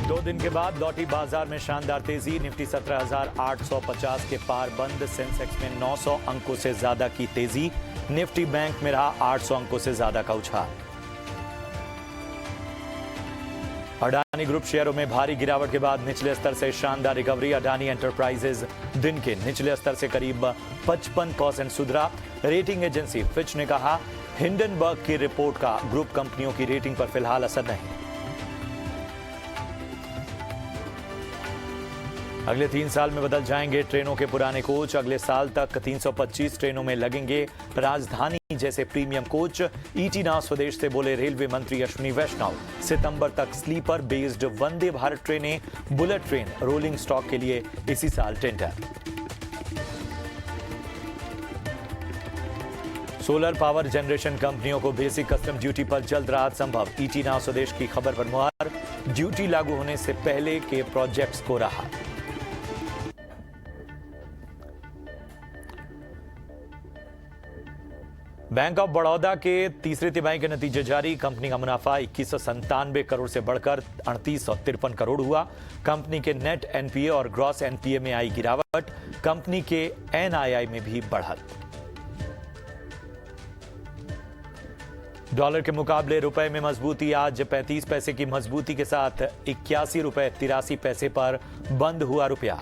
2 दिन के बाद लौटी बाजार में शानदार तेजी। निफ्टी 17,850 के पार बंद। सेंसेक्स में 900 अंकों से ज्यादा की तेजी। निफ्टी बैंक में रहा 800 अंकों से ज्यादा का उछाल। अडानी ग्रुप शेयरों में भारी गिरावट के बाद निचले स्तर से शानदार रिकवरी। अडानी एंटरप्राइजेज दिन के निचले स्तर से करीब 55% सुधरा। रेटिंग एजेंसी फिच ने कहा, हिंडनबर्ग की रिपोर्ट का ग्रुप कंपनियों की रेटिंग पर फिलहाल असर नहीं। अगले 3 साल में बदल जाएंगे ट्रेनों के पुराने कोच। अगले साल तक 325 ट्रेनों में लगेंगे राजधानी जैसे प्रीमियम कोच। ईटी नाउ स्वदेश से बोले रेलवे मंत्री अश्विनी वैष्णव। सितंबर तक स्लीपर बेस्ड वंदे भारत ट्रेनें, बुलेट ट्रेन रोलिंग स्टॉक के लिए इसी साल टेंडर। सोलर पावर जनरेशन कंपनियों को बेसिक कस्टम ड्यूटी पर जल्द राहत संभव। ईटी नाउ स्वदेश की खबर पर मुहर। ड्यूटी लागू होने से पहले के प्रोजेक्ट्स को राहत। बैंक ऑफ बड़ौदा के तीसरी तिमाही के नतीजे जारी। कंपनी का मुनाफा 2197 करोड़ से बढ़कर 3853 करोड़ हुआ। कंपनी के नेट एनपीए और ग्रॉस एनपीए में आई गिरावट। कंपनी के एनआईआई में भी बढ़त। डॉलर के मुकाबले रुपए में मजबूती। आज 35 पैसे की मजबूती के साथ 81 रुपए 83 पैसे पर बंद हुआ रुपया।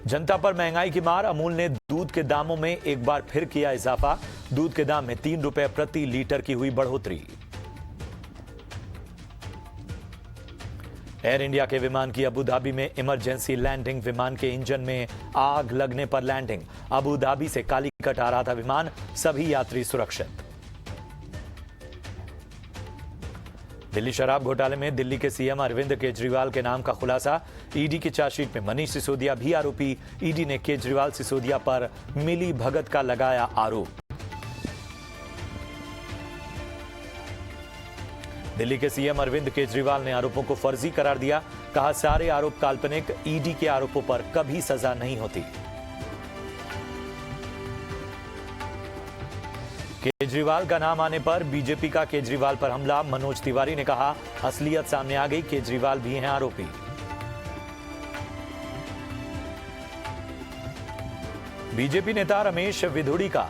जनता पर महंगाई की मार। अमूल ने दूध के दामों में एक बार फिर किया इजाफा। दूध के दाम में 3 रुपए प्रति लीटर की हुई बढ़ोतरी। एयर इंडिया के विमान की अबू धाबी में इमरजेंसी लैंडिंग। विमान के इंजन में आग लगने पर लैंडिंग। अबू धाबी से कालीकट आ रहा था विमान। सभी यात्री सुरक्षित। दिल्ली शराब घोटाले में दिल्ली के सीएम अरविंद केजरीवाल के नाम का खुलासा। ईडी की चार्जशीट में मनीष सिसोदिया भी आरोपी। ईडी ने केजरीवाल सिसोदिया पर मिली भगत का लगाया आरोप। दिल्ली के सीएम अरविंद केजरीवाल ने आरोपों को फर्जी करार दिया। कहा, सारे आरोप काल्पनिक। ईडी के आरोपों पर कभी सजा नहीं होती। केजरीवाल का नाम आने पर बीजेपी का केजरीवाल पर हमला। मनोज तिवारी ने कहा, असलियत सामने आ गई, केजरीवाल भी हैं आरोपी। बीजेपी नेता रमेश विधुड़ी का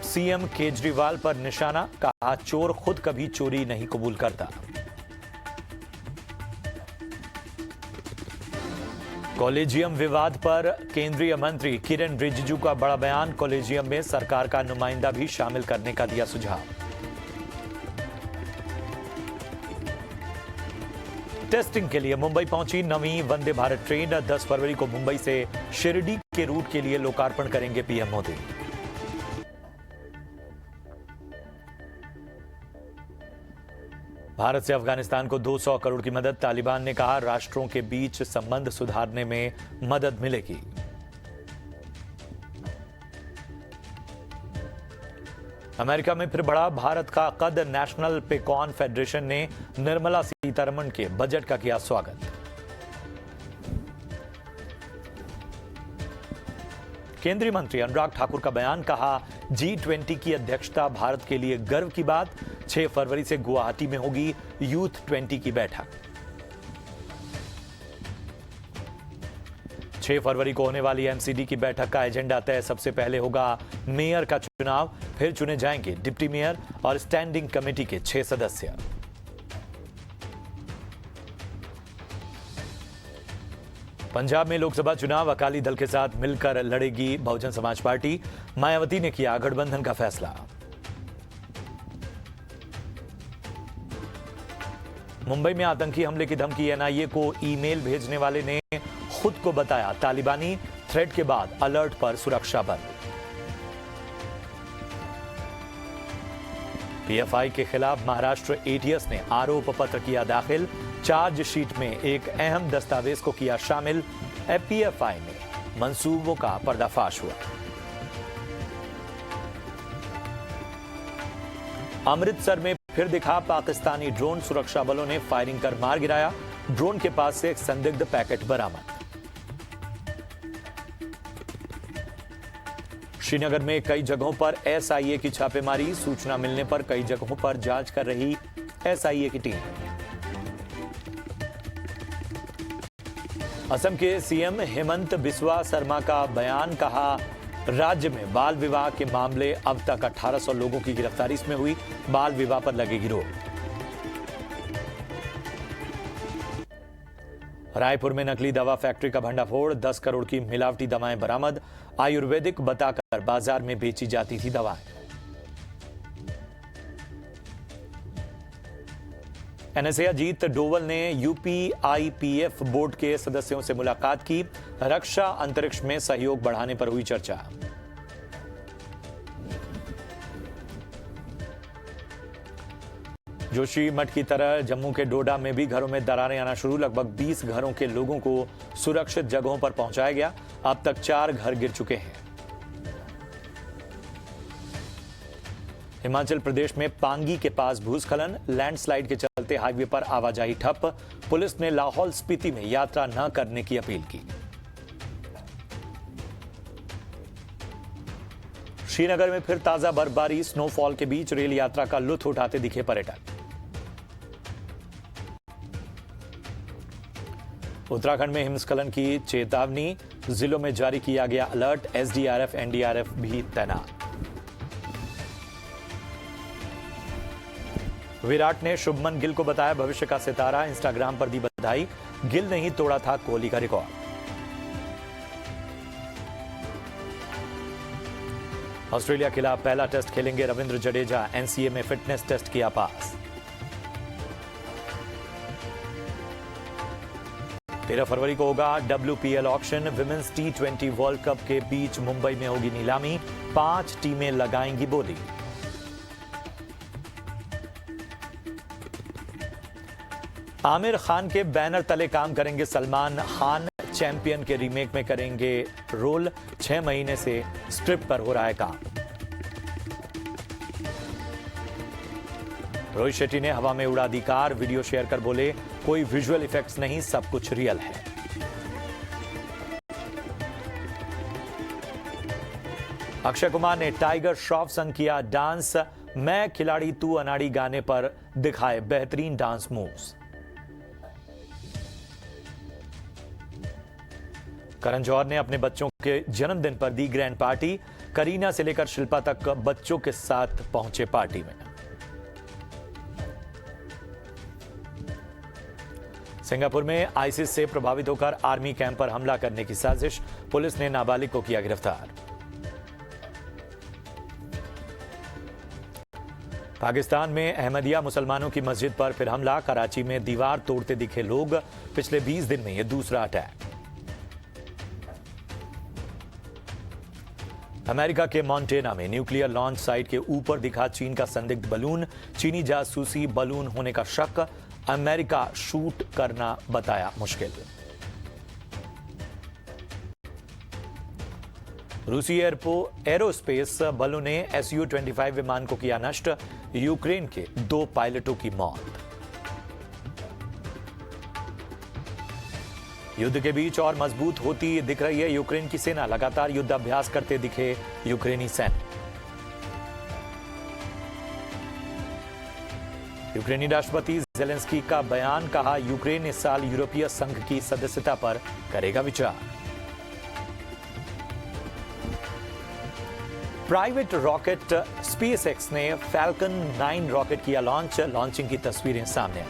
सीएम केजरीवाल पर निशाना। कहा, चोर खुद कभी चोरी नहीं कबूल करता। कॉलेजियम विवाद पर केंद्रीय मंत्री किरेन रिजिजू का बड़ा बयान। कॉलेजियम में सरकार का नुमाइंदा भी शामिल करने का दिया सुझाव। टेस्टिंग के लिए मुंबई पहुंची नवीं वंदे भारत ट्रेन। 10 फरवरी को मुंबई से शिरडी के रूट के लिए लोकार्पण करेंगे पीएम मोदी। भारत से अफगानिस्तान को 200 करोड़ की मदद। तालिबान ने कहा, राष्ट्रों के बीच संबंध सुधारने में मदद मिलेगी। अमेरिका में फिर बढ़ा भारत का कद। नेशनल पेकॉन फेडरेशन ने निर्मला सीतारमण के बजट का किया स्वागत। केंद्रीय मंत्री अनुराग ठाकुर का बयान। कहा, G20 की अध्यक्षता भारत के लिए गर्व की बात। 6 फरवरी से गुवाहाटी में होगी यूथ 20 की बैठक। 6 फरवरी को होने वाली एमसीडी की बैठक का एजेंडा तय। सबसे पहले होगा मेयर का चुनाव, फिर चुने जाएंगे डिप्टी मेयर और स्टैंडिंग कमेटी के 6 सदस्य। पंजाब में लोकसभा चुनाव। अकाली दल के साथ मिलकर लड़ेगी बहुजन समाज पार्टी। मायावती ने किया गठबंधन का फैसला। मुंबई में आतंकी हमले की धमकी। एनआईए को ईमेल भेजने वाले ने खुद को बताया तालिबानी। थ्रेड के बाद अलर्ट पर सुरक्षा बल। पीएफआई के खिलाफ महाराष्ट्र एटीएस ने आरोप पत्र किया दाखिल। चार्जशीट में एक अहम दस्तावेज को किया शामिल। पीएफआई में मंसूबों का पर्दाफाश हुआ। अमृतसर में फिर दिखा पाकिस्तानी ड्रोन। सुरक्षा बलों ने फायरिंग कर मार गिराया। ड्रोन के पास से एक संदिग्ध पैकेट बरामद। श्रीनगर में कई जगहों पर एसआईए की छापेमारी। सूचना मिलने पर कई जगहों पर जांच कर रही एसआईए की टीम। असम के सीएम हेमंत बिस्वा शर्मा का बयान, कहा राज्य में बाल विवाह के मामले अब तक 1800 लोगों की गिरफ्तारी इसमें हुई, बाल विवाह पर लगेगी रोक। रायपुर में नकली दवा फैक्ट्री का भंडाफोड़, 10 करोड़ की मिलावटी दवाएं बरामद, आयुर्वेदिक बताकर बाजार में बेची जाती थी दवाएं। एनएसए अजीत डोवल ने यूपीआईपीएफ बोर्ड के सदस्यों से मुलाकात की, रक्षा अंतरिक्ष में सहयोग बढ़ाने पर हुई चर्चा। जोशी मठ की तरह जम्मू के डोडा में भी घरों में दरारें आना शुरू, लगभग 20 घरों के लोगों को सुरक्षित जगहों पर पहुंचाया गया, अब तक 4 घर गिर चुके हैं। हिमाचल प्रदेश में पांगी के पास भूस्खलन, लैंडस्लाइड के चलते हाईवे पर आवाजाही ठप, पुलिस ने लाहौल स्पीति में यात्रा न करने की अपील की। श्रीनगर में फिर ताजा बर्फबारी, स्नोफॉल के बीच रेल यात्रा का लुत्फ उठाते दिखे पर्यटक। उत्तराखंड में हिमस्खलन की चेतावनी, जिलों में जारी किया गया अलर्ट, एसडीआरएफ एनडीआरएफ भी तैनात। विराट ने शुभमन गिल को बताया भविष्य का सितारा, इंस्टाग्राम पर दी बधाई, गिल ने ही तोड़ा था कोहली का रिकॉर्ड। ऑस्ट्रेलिया के खिलाफ पहला टेस्ट खेलेंगे रविंद्र जडेजा, एनसीए में फिटनेस टेस्ट किया पास। 13 फरवरी को होगा WPL auction, women's T20 world cup के बीच मुंबई में होगी नीलामी, 5 टीमें लगाएंगी बोली। आमिर खान के बैनर तले काम करेंगे सलमान खान, चैंपियन के रीमेक में करेंगे रोल, 6 महीने से स्क्रिप्ट पर हो रहा है काम। रोहित शेट्टी ने हवा में उड़ा दी कार, वीडियो शेयर कर बोले कोई विजुअल इफेक्ट्स नहीं, सब कुछ रियल है। अक्षय कुमार ने टाइगर श्रॉफ संग किया डांस, मैं खिलाड़ी तू अनाड़ी गाने पर दिखाए बेहतरीन डांस मूव्स। करण जौहर ने अपने बच्चों के जन्मदिन पर दी ग्रैंड पार्टी, करीना से लेकर शिल्पा तक बच्चों के साथ पहुंचे पार्टी में। सिंगापुर में आईसिस से प्रभावित होकर आर्मी कैंप पर हमला करने की साजिश, पुलिस ने नाबालिग को किया गिरफ्तार। पाकिस्तान में अहमदिया मुसलमानों की मस्जिद पर फिर हमला, कराची में दीवार तोड़ते दिखे लोग, पिछले 20 दिन में यह दूसरा अटैक। अमेरिका के मॉन्टेना में न्यूक्लियर लॉन्च साइट के ऊपर दिखा चीन का संदिग्ध बलून, चीनी जासूसी बलून होने का शक, अमेरिका शूट करना बताया मुश्किल। रूसी एरोस्पेस बलों ने Su-25 विमान को किया नष्ट, यूक्रेन के 2 पायलटों की मौत। युद्ध के बीच और मजबूत होती दिख रही है यूक्रेन की सेना, लगातार युद्ध अभ्यास करते दिखे यूक्रेनी सैनिक। यूक्रेनी राष्ट्रपति ज़ेलेंस्की का बयान, कहा यूक्रेन इस साल यूरोपीय संघ की सदस्यता पर करेगा विचार। प्राइवेट रॉकेट SpaceX ने फैल्कन 9 रॉकेट किया लॉन्चिंग की तस्वीरें सामने आई।